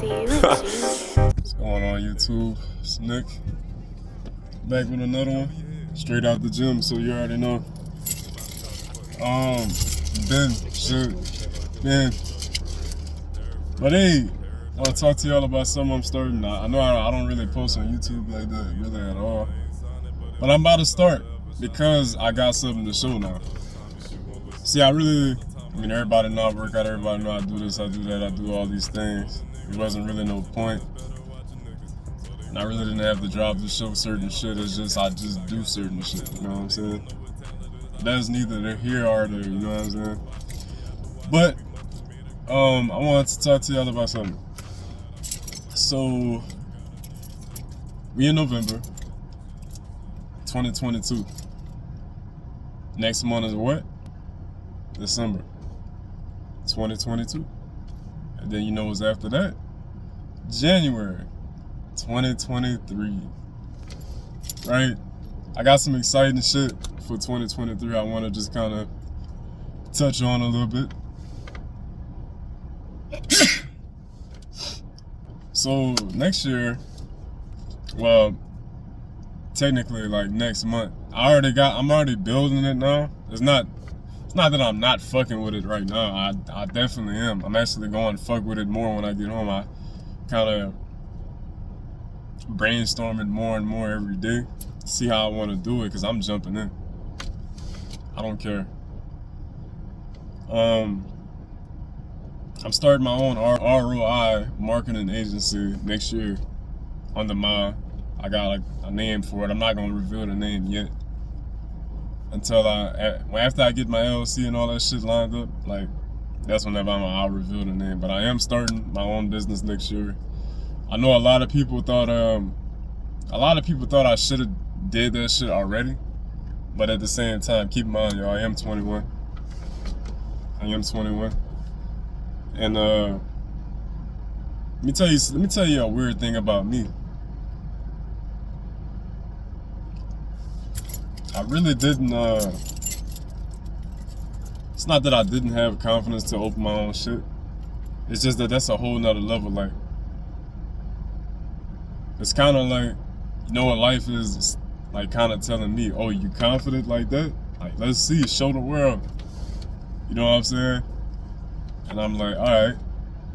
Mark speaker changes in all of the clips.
Speaker 1: What's going on, YouTube? It's Nick. Back with another one. Straight out the gym, so you already know. Man. But hey, I want to talk to y'all about something I'm starting. I know I don't really post on YouTube like that, really at all. But I'm about to start because I got something to show now. See, everybody know I work out, everybody know I do this, I do that, I do all these things. There wasn't really no point. And I really didn't have the job to show certain shit. It's just, I just do certain shit, you know what I'm saying? That's neither here or there, you know what I'm saying? But, I wanted to talk to y'all about something. So, we in November 2022. Next month is what? December 2022. And then you know what's after that? January 2023. Right? I got some exciting shit for 2023 I want to just kind of touch on a little bit. So next year, well, technically like next month, I'm already building it now. It's not that I'm not fucking with it right now. I definitely am. I'm actually going to fuck with it more when I get home. I kind of brainstorming more and more every day. See how I want to do it, because I'm jumping in. I don't care. I'm starting my own ROI marketing agency next year under I got a name for it. I'm not going to reveal the name yet. Until after I get my LLC and all that shit lined up, like, that's whenever I'll reveal the name. But I am starting my own business next year. I know a lot of people thought I should have did that shit already. But at the same time, keep in mind, y'all, I am 21. And let me tell you a weird thing about me. I really didn't, it's not that I didn't have confidence to open my own shit. It's just that that's a whole nother level. Like, it's kind of like, you know what life is? It's like kind of telling me, oh, you confident like that? Like, let's see, show the world. You know what I'm saying? And I'm like, all right.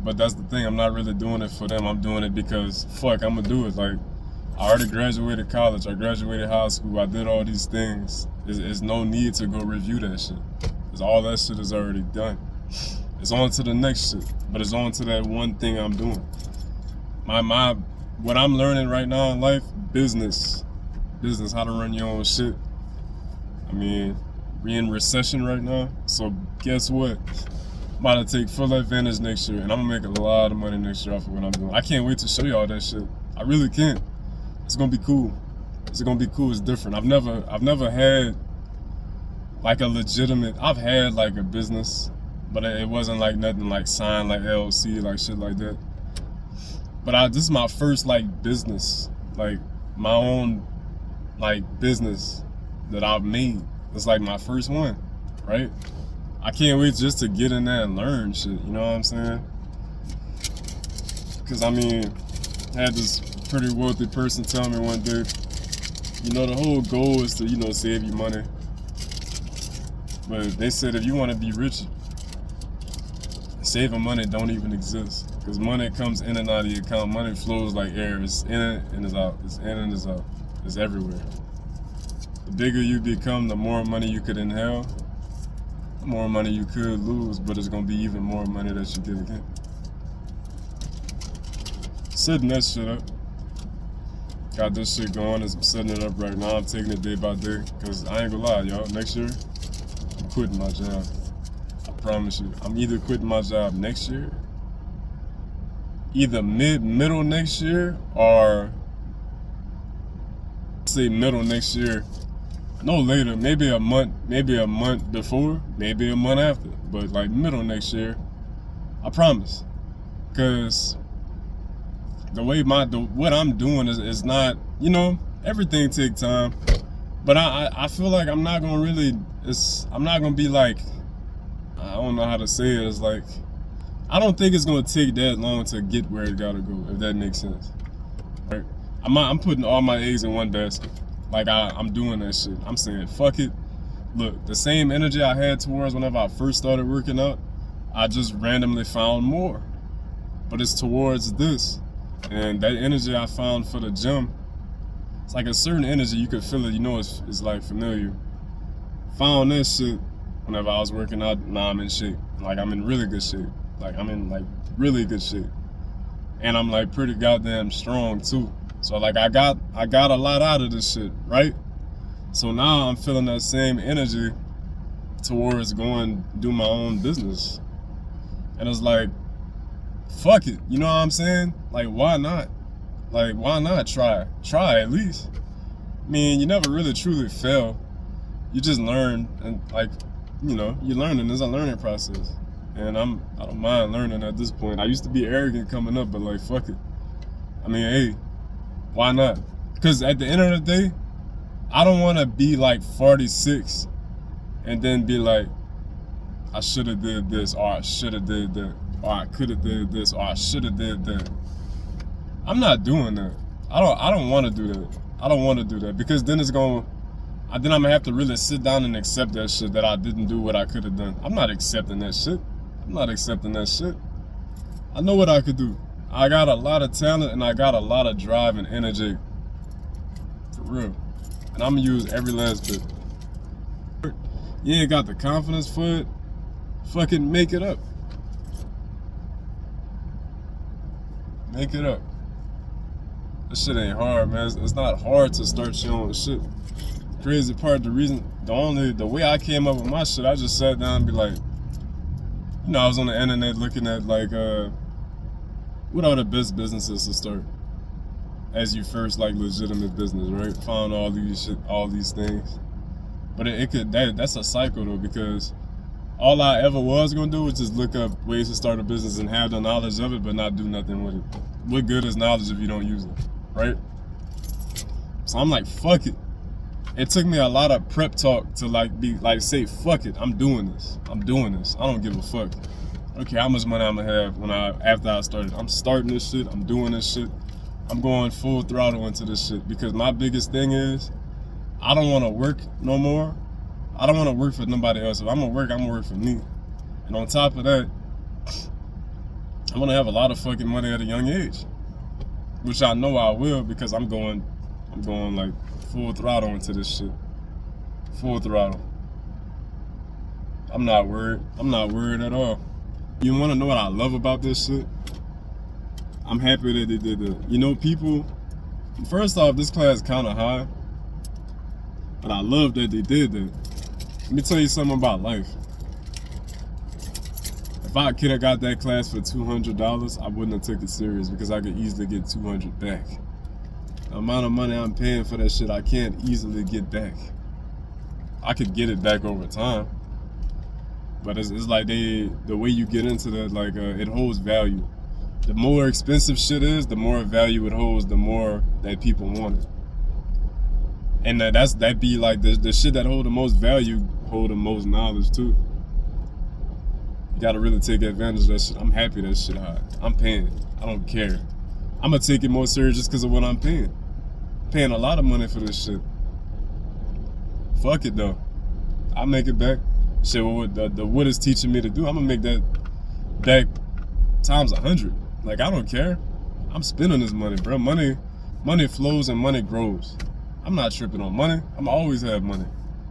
Speaker 1: But that's the thing, I'm not really doing it for them. I'm doing it because, fuck, I'm gonna do it. Like, I already graduated college, I graduated high school, I did all these things. There's no need to go review that shit. Because all that shit is already done. It's on to the next shit, but it's on to that one thing I'm doing. What I'm learning right now in life, business, how to run your own shit. I mean, we're in recession right now, so guess what? I'm about to take full advantage next year, and I'm gonna make a lot of money next year off of what I'm doing. I can't wait to show y'all that shit. I really can't. It's gonna be cool. It's gonna be cool. It's different. I've never had like a legitimate. I've had like a business, but it wasn't like nothing like signed like LLC, like shit like that. But this is my first like business, like my own like business that I've made. It's like my first one, right? I can't wait just to get in there and learn shit. You know what I'm saying? Because I mean, I had this pretty wealthy person tell me one day, you know, the whole goal is to, you know, save you money. But they said if you want to be rich, saving money don't even exist. Because money comes in and out of your account. Money flows like air. It's in and it's out. It's in and it's out. It's everywhere. The bigger you become, the more money you could inhale, the more money you could lose, but it's going to be even more money that you get again. Setting that shit up. Got this shit going. I'm setting it up right now. I'm taking it day by day. Because I ain't gonna lie, y'all. Next year, I'm quitting my job. I promise you. I'm either quitting my job next year, either middle next year, or say middle next year. No later. Maybe a month before. Maybe a month after. But like middle next year. I promise. Because the way what I'm doing is not, you know, everything take time. But I feel like I'm not gonna be like, I don't know how to say it. It's like, I don't think it's gonna take that long to get where it gotta go, if that makes sense. Right? I'm putting all my eggs in one basket. Like I'm doing that shit. I'm saying, fuck it. Look, the same energy I had towards whenever I first started working out, I just randomly found more. But it's towards this. And that energy I found for the gym, it's like a certain energy, you could feel it, you know it's like familiar. Found that shit whenever I was working out, now I'm in shape. Like I'm in really good shape. Like I'm in like really good shape. And I'm like pretty goddamn strong too. So like I got a lot out of this shit, right? So now I'm feeling that same energy towards going do my own business. And it's like, fuck it, you know what I'm saying? Like why not? Like why not try? Try at least. I mean, you never really truly fail. You just learn, and like, you know, you're learning. It's a learning process. And I don't mind learning at this point. I used to be arrogant coming up, but like fuck it. I mean, hey, why not? Because at the end of the day, I don't want to be like 46 and then be like, I should have did this, or I should have did that, or I could have did this, or I should have did that. I'm not doing that. I don't want to do that. I don't want to do that, because then I'm gonna have to really sit down and accept that shit, that I didn't do what I could have done. I'm not accepting that shit. I'm not accepting that shit. I know what I could do. I got a lot of talent and I got a lot of drive and energy. For real. And I'm gonna use every last bit. You ain't got the confidence for it, fucking make it up. Make it up. This shit ain't hard, man. It's not hard to start your own shit. Crazy part, the way I came up with my shit, I just sat down and be like, you know, I was on the internet looking at like, what are the best businesses to start as you first like legitimate business, right? Found all these things. But that's a cycle though, because all I ever was gonna do was just look up ways to start a business and have the knowledge of it, but not do nothing with it. What good is knowledge if you don't use it, right? So I'm like, fuck it. It took me a lot of prep talk to like be like, say, fuck it, I'm doing this. I don't give a fuck. Okay, how much money I'm gonna have after I started? I'm starting this shit, I'm doing this shit. I'm going full throttle into this shit, because my biggest thing is, I don't wanna work no more. I don't wanna work for nobody else. If I'm gonna work for me. And on top of that, I'm gonna have a lot of fucking money at a young age. Which I know I will, because I'm going like full throttle into this shit. Full throttle. I'm not worried. I'm not worried at all. You wanna know what I love about this shit? I'm happy that they did that. You know, people, first off, this class kinda high. But I love that they did that. Let me tell you something about life. If I could have got that class for $200, I wouldn't have took it serious, because I could easily get $200 back. The amount of money I'm paying for that shit, I can't easily get back. I could get it back over time, but it's like the way you get into that, like it holds value. The more expensive shit is, the more value it holds, the more that people want it. And that be like the shit that hold the most value, hold the most knowledge too. You gotta really take advantage of that shit. I'm happy that shit high. I'm paying. I don't care. I'm gonna take it more serious just because of what I'm paying. Paying a lot of money for this shit. Fuck it though. I'll make it back. Shit, what what is teaching me to do, I'm gonna make that back times 100. Like, I don't care. I'm spending this money, bro. Money flows and money grows. I'm not tripping on money. I'm always have money.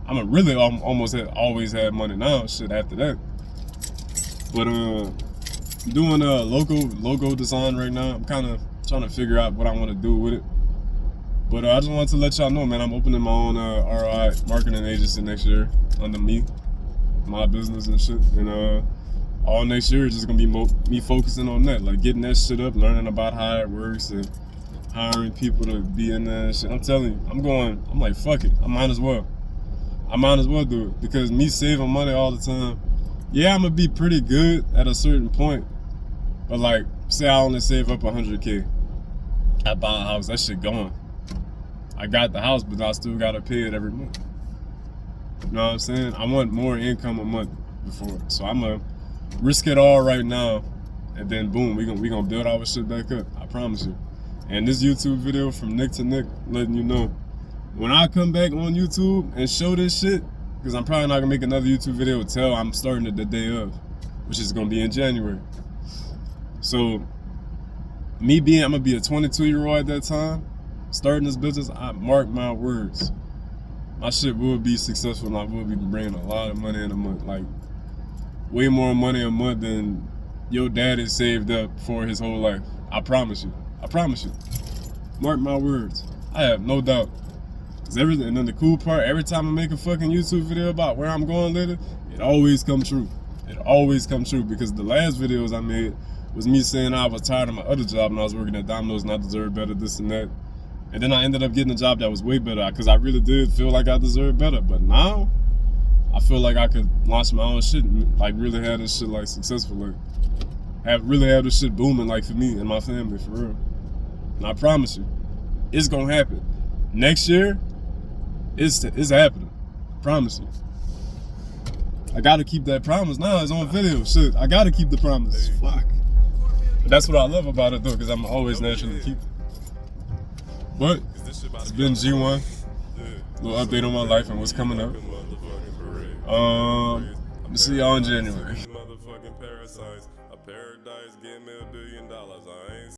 Speaker 1: I'm always have money now. Shit, after that. But doing a logo design right now. I'm kind of trying to figure out what I want to do with it. But I just wanted to let y'all know, man, I'm opening my own RI marketing agency next year under me, my business and shit. And all next year is just gonna be me focusing on that, like getting that shit up, learning about how it works, and hiring people to be in there and shit. I'm telling you, I'm like, fuck it, I might as well do it, because me saving money all the time, yeah, I'm gonna be pretty good at a certain point, but like, say I only save up 100K, I buy a house, that shit gone. I got the house, but I still gotta pay it every month. You know what I'm saying? I want more income a month before, so I'm gonna risk it all right now and then boom, we gonna build our shit back up. I promise you. And this YouTube video from Nick to Nick, letting you know, when I come back on YouTube and show this shit, because I'm probably not gonna make another YouTube video until I'm starting it the day of, which is gonna be in January. So I'm gonna be a 22-year-old at that time, starting this business. I mark my words, my shit will be successful and I will be bringing a lot of money in a month, like way more money a month than your daddy saved up for his whole life. I promise you. I promise you. Mark my words. I have no doubt. And then the cool part, every time I make a fucking YouTube video about where I'm going later, it always comes true. It always comes true, because the last videos I made was me saying I was tired of my other job and I was working at Domino's and I deserved better, this and that. And then I ended up getting a job that was way better because I really did feel like I deserved better. But now, I feel like I could launch my own shit and like really have this shit like successful, like really have this shit booming, like for me and my family, for real. And I promise you, it's gonna happen. Next year, it's happening. I promise you. I gotta keep that promise. Now it's on video. Shit, I gotta keep the promise. Fuck. But that's what I love about it though, because I'm always naturally keep it. But it's been G1. Little update on my life and what's coming up. I'm gonna see y'all in January.